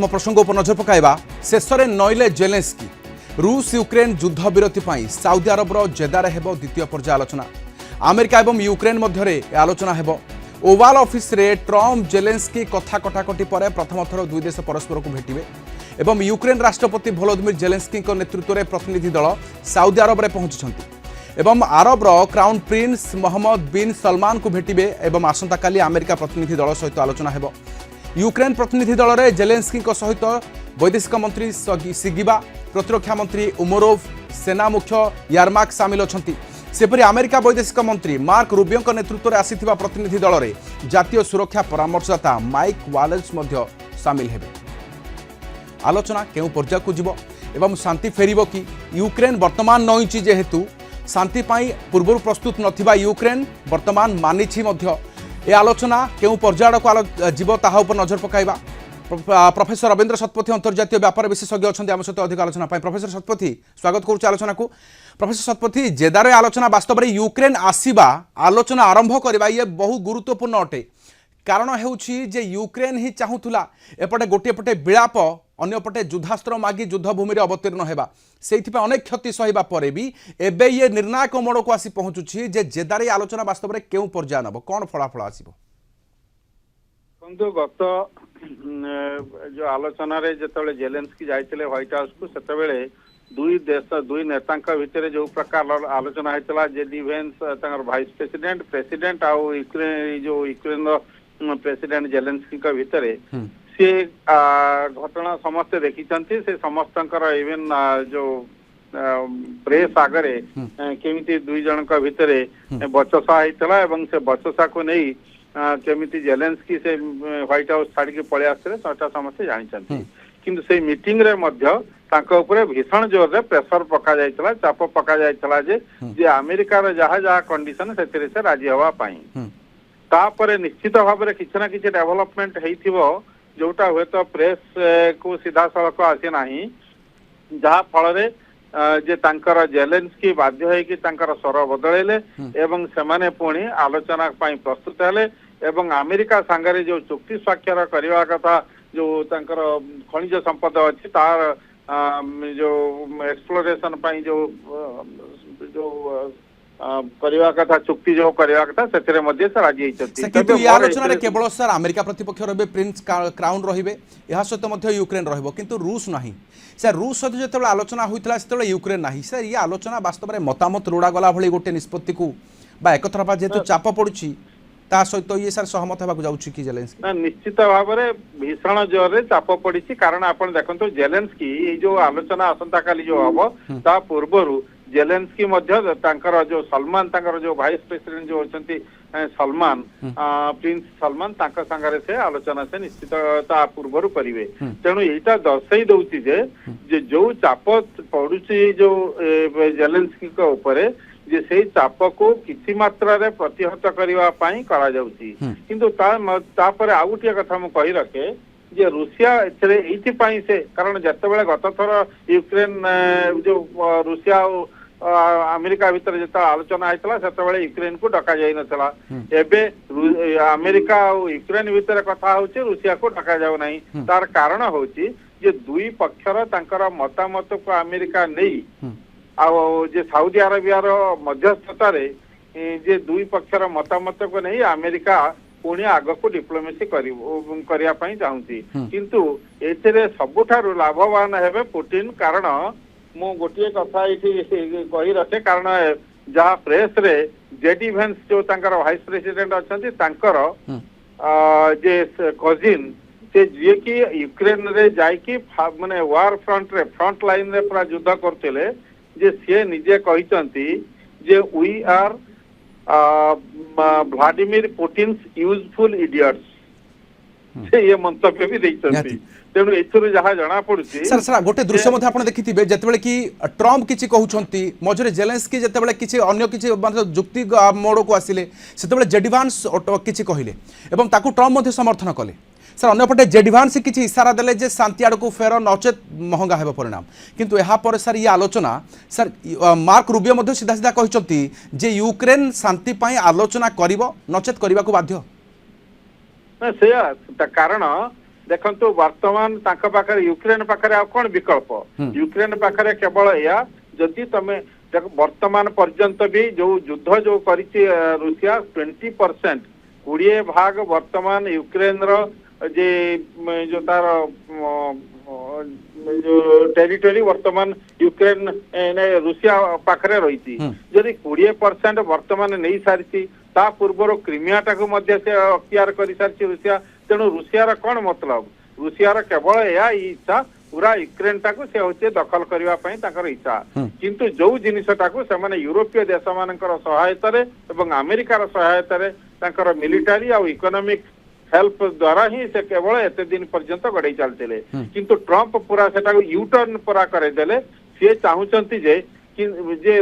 प्रथम प्रसंग उपर नजर पकाइबा शेषरे नईले जेलेंस्की रूस यूक्रेन युद्ध विरति पई साउदी अरबर जेदारे हेबो द्वितीय पर्याय आलोचना अमेरिका एवं यूक्रेन मध्यरे आलोचना हेबो ओवाल ऑफिस रे ट्रम्प जेलेंस्की कथा कटाकटी पर प्रथम थर दुई देश परस्पर को भेटिबे एवं यूक्रेन राष्ट्रपति वोलोदिमिर जेलेंस्की नेतृत्व में प्रतिनिधि दल साउदी अरब में पहुंची एवं अरबर क्राउन प्रिंस मोहम्मद बिन सलमान को भेटिबे एवं आसंताकाली अमेरिका प्रतिनिधि दल सहित आलोचना हेबो यूक्रेन प्रतिनिधि दल में जेलेंस्की सहित वैदेशिक मंत्री सिगिबा प्रतिरक्षा मंत्री उमरोव सेना मुख्य यारमाक सामिल अछंती सेपरि अमेरिका वैदेशिक मंत्री मार्क रूबियो नेतृत्व में आसीथिबा प्रतिनिधि दल में जातीय सुरक्षा परामर्शदाता माइक वालेंस मध्य सामिल हेबे आलोचना केउ पर्याय को जीव एवं शांति फेरिबो कि यूक्रेन वर्तमान नईची जेहेतु शांति पाई पूर्व प्रस्तुत नथिबा यूक्रेन वर्तमान मानिछि मध्य ए आलोचना केउ पर्याय को जीव ताहा उपर नजर पकाइबा प्रोफेसर रविंद्र शतपथी अंतर्जातीय व्यापार विशेषज्ञ अच्छा आम सहित अधिक आलोचना प्रोफेसर शतपथी स्वागत करुच्च आलोचना को प्रोफेसर शतपथी जेदार आलोचना वास्तव में यूक्रेन आसीबा आलोचना आरंभ करबा ये बहु गुरुत्वपूर्ण अटे कारण हेउछि जे यूक्रेन ही चाहूला एपटे गोटे पटे विलाप अन्यपटे युद्धास्त्र मागी युद्ध भूमि अवतीर्ण होगा से अनेक क्षति सहवा पर भी एबे ये निर्णायक मोड़ को आसी पहुंचुछि जे जेदार आलोचना वास्तव में केउ पर्याय नब कौन फलाफल आसीबो गत जो आलोचन जो जेलेंस्की जाइए व्हाइट हाउस को सेतबेले दुई देश दुई नेता भितर जो प्रकार आलोचना होता जे डिफेन्स भाइस प्रेसिडेंट प्रेसिडेंट आउ यूक्रेन प्रेसिडेंट जेलेंस्की भितर सी घटना समस्ते देखी से समस्त इवेन जो प्रेस आगरे केमिति दुई जन भितर बचसा होता से बचसा को नहीं केमिति जेलेंस्की से व्हाइट हाउस छाड़ी पलि आसते समस्ते जानते किंतु से मीटिंग रे मध्य भीषण जोर रे प्रेसर पका जाइतला चाप पका जाइतला जे अमेरिका रे जहा जहा कंडीशन से राजी हवा पाई तापर निश्चित भाव में किसी ना कि डेवलपमेंट होइथिबो जोटा हुए तो प्रेस को सीधा सड़क आसी नाही जहा फल रे जे तांकर जेलेंस्की बाध्य है कि तांकर स्वर बदलैले एवं सेमाने पुणी आलोचना पाई प्रस्तुत हेले एवं अमेरिका सांगरे जो चुक्ति स्वाक्षर करवा कथा जो तांकर खनिज संपद अच्छी तार जो एक्सप्लोरेशन पाई जो करवा कथा चुक्ति जो करवा कथा सेतिरे मध्ये से राजी होइछथि किंतु ये आलोचना रे केवल सर अमेरिका प्रतिपक्ष रहे प्रिंस क्राउन रहिबे यहा सहित मध्ये यूक्रेन रहइबो किंतु रूस नाही सर रूस सहित जेतेबेले आलोचना होइतला सेतेबेले यूक्रेन नाही सर ये आलोचना वास्तव में मतामत रोड़ा गला भली गोटे निष्पत्ति को बा एकथरपा जेतु चाप पड़ुछि ता सहित ये सर सहमत हेबाक जाउछि कि जेलेंस्की निश्चित भाव में भीषण जोर रे चाप पड़िछि कारण आपण देखंतु जेलेंस्की ये जो आलोचना आसंता काली जो हबो ता पूर्वरु जेलेंस्की मध्य तांकर जो सलमान तांकर जो भाइस प्रेसिडेंट जो होचंती सलमान प्रिंस सलमान तांका संगारे से आलोचना से निश्चितता पूर्वरु करिवे तेणु एटा दर्शाई दउछि जे जो चाप पड़ुछि जो जेलेंस्की को ऊपर जे से चाप को किसी मात्रा रे प्रतिहत करबा पई करा जाउछि किंतु तापर आ गुटिया कथा म कहि रखे जे रूसिया एथरे एथि पई से कारण जतबेले गत थर यूक्रेन जो रूसिया अमेरिका भीतर जो आलोचना होता से यूक्रेन को डका जाई नथला एबे अमेरिका और यूक्रेन भीतर कथा होची रूसिया को डका जाउ नाही तार कारण होची जे दुई पक्षर तांकर मतामत को अमेरिका नहीं आ जे सऊदी अरेबिया रो मध्यस्थता रे जे दुई पक्षर मतामत को नहीं अमेरिका पुणी आग को डिप्लोमेसी करिया पई चाहूची किंतु एथिरे सबुठारु लाभवान हेबे पुतिन कारण मु गोटे कथा ये कही रखे कारण जहाँ प्रेस रे जेडी वेंस जो तांकर वाइस प्रेसिडेंट अच्छी तांकर जे कजिन से जी की यूक्रेन रे जाइकी माने वार फ्रंट लाइन रे पूरा युद्ध करते जे सी निजे कहते जे we are Vladimir Putin's useful idiots से ये मंतव्य भी देइछंती तेणु एथुर जहाँ जना पड़ुछि सर सर गोटे दृश्य मध्ये आपण देखिथिबे जेतेबेले कि ट्रम्प किछि कहउछंती मझरे जेलेंस्की जेतेबेले किछि अन्य किछि मतलब जुक्ति मोड़ को आसिले सेतेबेले जेडिवान्स किछि कहिले एवं ताकू ट्रम्प मध्ये समर्थन कले सर अन्यपटे जेडिवान्स किछि इशारा देले जे शांति आड़ को फेर नचेत महंगा हेबो परिणाम किंतु एहा पर सर ये आलोचना सर मार्क रूबियो मध्ये सीधा सीधा कहउछंती जे यूक्रेन शांति पई आलोचना करिवो नचेत करिबा को बाध्य से कारण ଦେଖନ୍ତୁ ବର୍ତ୍ତମାନ ତାଙ୍କ ପାଖରେ ୟୁକ୍ରେନ ପାଖରେ ଆଉ କଣ ବିକଳ୍ପ ୟୁକ୍ରେନ ପାଖରେ କେବଳ ଏହା ଯଦି ତମେ ଦେଖ ବର୍ତ୍ତମାନ ପର୍ଯ୍ୟନ୍ତ ବି ଯୋଉ ଯୁଦ୍ଧ ଯୋଉ କରିଛି ରୁଷିଆ 20% 20% ବର୍ତ୍ତମାନ ୟୁକ୍ରେନର ଯେ ଯୋଉ ତାର ଯୋଉ ଟେରିଟୋରୀ ବର୍ତ୍ତମାନ ୟୁକ୍ରେନ ରୁଷିଆ ପାଖରେ ରହିଛି ଯଦି 20% ବର୍ତ୍ତମାନ ନେଇ ସାରିଛି ତା ପୂର୍ବରୁ କ୍ରିମିଆଟାକୁ ମଧ୍ୟ ସେ ଅକ୍ତିଆର କରିସାରିଛି ରୁଷିଆ ତେଣୁ ରୁଷିଆର କଣ ମତଲବ ରୁଷିଆର କେବଳ ଏହା ଇଚ୍ଛା ପୁରା ୟୁକ୍ରେନଟାକୁ ସେ ହଉଛି ଦଖଲ କରିବା ପାଇଁ ତାଙ୍କର ଇଚ୍ଛା କିନ୍ତୁ ଯୋଉ ଜିନିଷଟାକୁ ସେମାନେ ୟୁରୋପୀୟ ଦେଶମାନଙ୍କର ସହାୟତାରେ ଏବଂ ଆମେରିକାର ସହାୟତାରେ ତାଙ୍କର ମିଲିଟାରୀ ଆଉ ଇକୋନୋମିକ ହେଲ୍ପ ଦ୍ୱାରା ହିଁ ସେ କେବଳ ଏତେ ଦିନ ପର୍ଯ୍ୟନ୍ତ ଗଡେଇ ଚାଲିଥିଲେ କିନ୍ତୁ ଟ୍ରମ୍ପ ପୁରା ସେଟାକୁ ୟୁଟର୍ନ ପୁରା କରେଇଦେଲେ ସିଏ ଚାହୁଁଛନ୍ତି ଯେ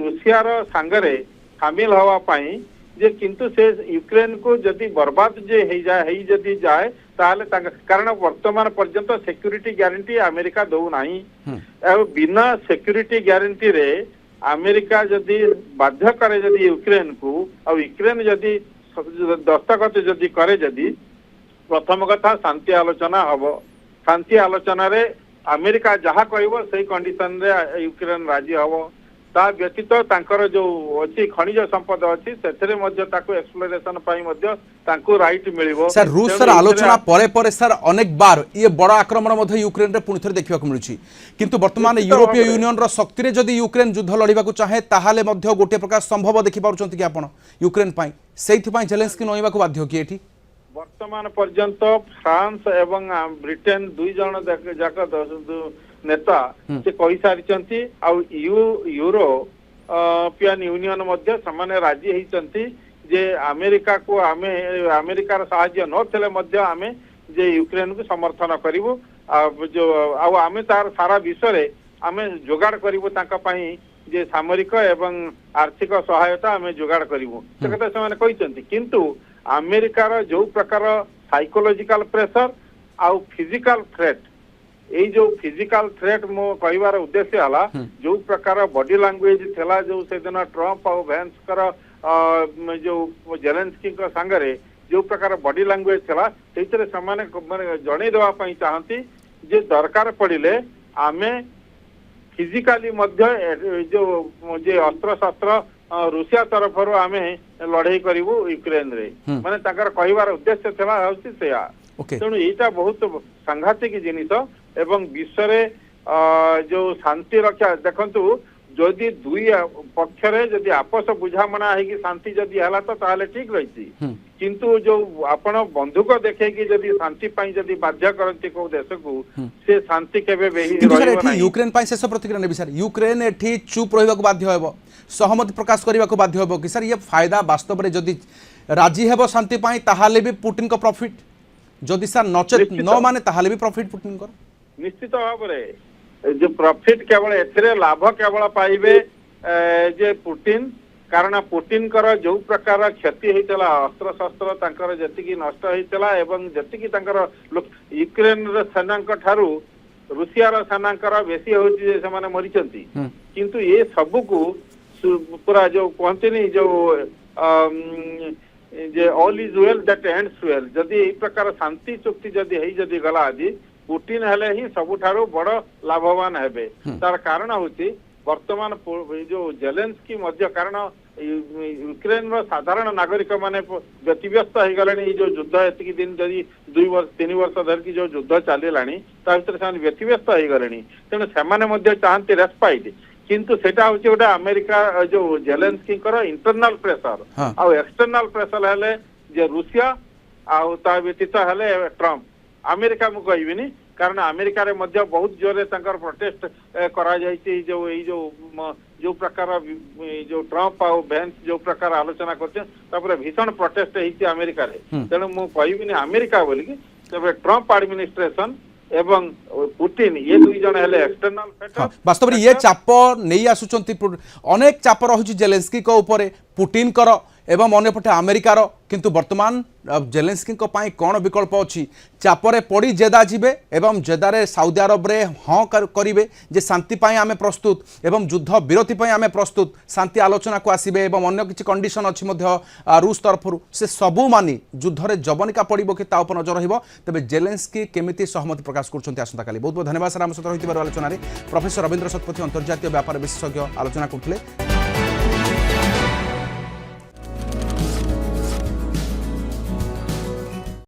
ରୁଷିଆର ସାଙ୍ଗରେ ସାମିଲ ହବା ପାଇଁ ଯେ କିନ୍ତୁ ସେ ୟୁକ୍ରେନକୁ ଯଦି ବର୍ବାଦ ଯେ ହେଇ ଯଦି ଯାଏ ତାହେଲେ କାରଣ ବର୍ତ୍ତମାନ ପର୍ଯ୍ୟନ୍ତ ସିକ୍ୟୁରିଟି ଗ୍ୟାରେଣ୍ଟି ଆମେରିକା ଦଉନାହିଁ ଆଉ ବିନା ସିକ୍ୟୁରିଟି ଗ୍ୟାରେଣ୍ଟିରେ ଆମେରିକା ଯଦି ବାଧ୍ୟ କରେ ଯଦି ୟୁକ୍ରେନକୁ ଆଉ ୟୁକ୍ରେନ ଯଦି ଦସ୍ତଖତ ଯଦି କରେ ଯଦି ପ୍ରଥମ କଥା ଶାନ୍ତି ଆଲୋଚନା ହବ ଶାନ୍ତି ଆଲୋଚନାରେ ଆମେରିକା ଯାହା କହିବ ସେଇ କଣ୍ଡିସନରେ ୟୁକ୍ରେନ ରାଜି ହବ ତା ବ୍ୟତୀତ ତାଙ୍କର ଯୋଉ ଅଛି ଖଣିଜ ସମ୍ପଦ ଅଛି ସେଥିରେ ମଧ୍ୟ ତାକୁ ଏକ୍ସପ୍ଲୋରେସନ ପାଇଁ ମଧ୍ୟ ତାଙ୍କୁ ରାଇଟ୍ ମିଳିବ ସାର୍ ରୁଷର ଆଲୋଚନା ପରେ ପରେ ସାର୍ ଅନେକ ବାର ଇଏ ବଡ଼ ଆକ୍ରମଣ ମଧ୍ୟ ୟୁକ୍ରେନରେ ପୁଣି ଥରେ ଦେଖିବାକୁ ମିଳୁଛି କିନ୍ତୁ ବର୍ତ୍ତମାନ ୟୁରୋପୀୟ ୟୁନିୟନର ଶକ୍ତିରେ ଯଦି ୟୁକ୍ରେନ ଯୁଦ୍ଧ ଲଢ଼ିବାକୁ ଚାହେଁ ତାହେଲେ ମଧ୍ୟ ଗୋଟିଏ ପ୍ରକାର ସମ୍ଭବ ଦେଖିପାରୁଛନ୍ତି କି ଆପଣ ୟୁକ୍ରେନ ପାଇଁ ସେଇଥିପାଇଁ ଜେଲେନ୍ସ୍କି ନଇବାକୁ ବାଧ୍ୟ କି ଏଠି ବର୍ତ୍ତମାନ ପର୍ଯ୍ୟନ୍ତ ଫ୍ରାନ୍ସ ଏବଂ ବ୍ରିଟେନ ଦୁଇ ଜଣ ଯାକ ନେତା ସେ କହିସାରିଛନ୍ତି ଆଉ ୟୁରୋପିଆନ ୟୁନିୟନ ମଧ୍ୟ ସେମାନେ ରାଜି ହେଇଛନ୍ତି ଯେ ଆମେରିକାର ସାହାଯ୍ୟ ନଥିଲେ ମଧ୍ୟ ଆମେ ଯେ ୟୁକ୍ରେନକୁ ସମର୍ଥନ କରିବୁ ଆଉ ଆମେ ତାର ସାରା ବିଶ୍ୱରେ ଆମେ ଯୋଗାଡ଼ କରିବୁ ତାଙ୍କ ପାଇଁ ଯେ ସାମରିକ ଏବଂ ଆର୍ଥିକ ସହାୟତା ଆମେ ଯୋଗାଡ଼ କରିବୁ ସେ କଥା ସେମାନେ କହିଛନ୍ତି କିନ୍ତୁ ଆମେରିକାର ଯୋଉ ପ୍ରକାର ସାଇକୋଲୋଜିକାଲ ପ୍ରେସର ଆଉ ଫିଜିକାଲ ଥ୍ରେଟ୍ ଏଇ ଯୋଉ ଫିଜିକାଲ ଥ୍ରେଟ୍ ମୁଁ କହିବାର ଉଦ୍ଦେଶ୍ୟ ହେଲା ଯୋଉ ପ୍ରକାର ବଡି ଲାଙ୍ଗୁଏଜ ଥିଲା ଯୋଉ ସେଦିନ ଟ୍ରମ୍ପ ଆଉ ଭ୍ୟାନ୍ସଙ୍କର ଯୋଉ ଜେଲେନ୍ସ୍କିଙ୍କ ସାଙ୍ଗରେ ଯୋଉ ପ୍ରକାର ବଡି ଲାଙ୍ଗୁଏଜ ଥିଲା ସେଇଥିରେ ସେମାନେ ଜଣେଇ ଦେବା ପାଇଁ ଚାହାନ୍ତି ଯେ ଦରକାର ପଡିଲେ ଆମେ ଫିଜିକାଲି ମଧ୍ୟ ଯୋଉ ଯେ ଅସ୍ତ୍ରଶସ୍ତ୍ର ରୁଷିଆ ତରଫରୁ ଆମେ ଲଢେଇ କରିବୁ ୟୁକ୍ରେନରେ ମାନେ ତାଙ୍କର କହିବାର ଉଦ୍ଦେଶ୍ୟ ଥିଲା ହଉଛି ସେୟା ତେଣୁ ଏଇଟା ବହୁତ ସାଂଘାତିକ ଜିନିଷ ଏବଂ ବିଶ୍ୱରେ ଯୋଉ ଶାନ୍ତି ରକ୍ଷା ଦେଖନ୍ତୁ ଯଦି ଦୁଇ ପକ୍ଷରେ ଯଦି ଆପୋଷ ବୁଝାମଣା ହେଇକି ଶାନ୍ତି ଯଦି ହେଲା ତ ତାହେଲେ ଠିକ ରହିଛି କିନ୍ତୁ ଯୋଉ ଆପଣ ବନ୍ଧୁକ ଦେଖେଇକି ଯଦି ଶାନ୍ତି ପାଇଁ ଯଦି ବାଧ୍ୟ କରନ୍ତି କୋଉ ଦେଶକୁ ସେ ଶାନ୍ତି କେବେ ରହିବ ନାହିଁ ୟୁକ୍ରେନ ପାଇଁ ଶେଷ ପ୍ରତିକ୍ରିୟା ନେବି ସାର୍ ୟୁକ୍ରେନ ଏଠି ଚୁପ୍ ରହିବାକୁ ବାଧ୍ୟ ହେବ सहमति प्रकाश करने को बाध्य हो कि सर ये फायदा वास्तव में जदि राजी हेब शांति पाई ताहाले भी पुटिन को प्रॉफिट जदि सर नचेत न माने ताहाले भी प्रॉफिट पुटिन को निश्चित भाव रे जो प्रॉफिट केवल एथिरे लाभ केवल पाइबे जे पुटिन कारण पुटिन कर जो प्रकार क्षति होइतला अस्त्र शस्त्र तांकर जतिकी नष्ट होइतला एवं जतिकी तांकर यूक्रेन र सेनांक ठारू रूसिया र सेनांकर बेसी होची जे समान मरिचंती किंतु ये सब को पूरा जो कहते नहीं जो all is well that ends well जदि ए प्रकार शांति चुक्ति जदि है जदि गला आदि पुटिन हेले ही सबुठारो बड़ लाभवान हेबे तार कारण होची वर्तमान जो जेलेन्स्की मध्य कारण यूक्रेन रो साधारण नागरिक माने व्यतिव्यस्त हो गले जो युद्ध एति दिन जदि 2 वर्ष 3 वर्ष धरकी जो युद्ध चलिलानी ता भीतर से व्यतिव्यस्त हो गले तेणु सेमाने मध्य चाहती रेस्पाइट किंतु सेटा होची ओटा अमेरिका जो जेलेन्स्की कर इंटरनल प्रेशर आ एक्सटर्नल प्रेशर हेले जे रूसिया आ ता व्यतीत हेले ट्रम्प अमेरिका मु कहबिनी कारण अमेरिका रे मध्य बहुत जोरे तंकर प्रोटेस्ट करा जायछि जो प्रकार जो ट्रम्प आ वेंस जो प्रकार आलोचना करछे तापर भीषण प्रोटेस्ट हेछि अमेरिका रे तेणु मु कहबिनी अमेरिका बोली कि तबे ट्रम्प एडमिनिस्ट्रेशन एवं पुटिन ये दुई जन हेले एक्सटर्नल फैक्टर वास्तव में ये चाप नहीं आसुचंती अनेक चाप रहुछि जेलेन्स्की को ऊपर पुटिन कर एवं अन्यपटे अमेरिकार किंतु वर्तमान जेलेंस्की कौन विकल्प अच्छी चापरे पड़ी जेदा जीवे एवं जेदारे साउदी अरब रे हाँ करेंगे जे शांति आम प्रस्तुत एवं युद्ध विरति आम प्रस्तुत शांति आलोचना को आसबे एवं अन्य किसी कंडीशन अच्छी रूस तरफ से सबू मानी युद्ध रे जबनिका पड़ो कि तापर नजर रही तेज जेलेंस्की केमिति सहमति प्रकाश कर आसंता काली बहुत बहुत धन्यवाद सर आम सहित आलोचन प्रोफेसर रवींद्र शतपथी अंतर्जातीय व्यापार विशेषज्ञ आलोचना करते।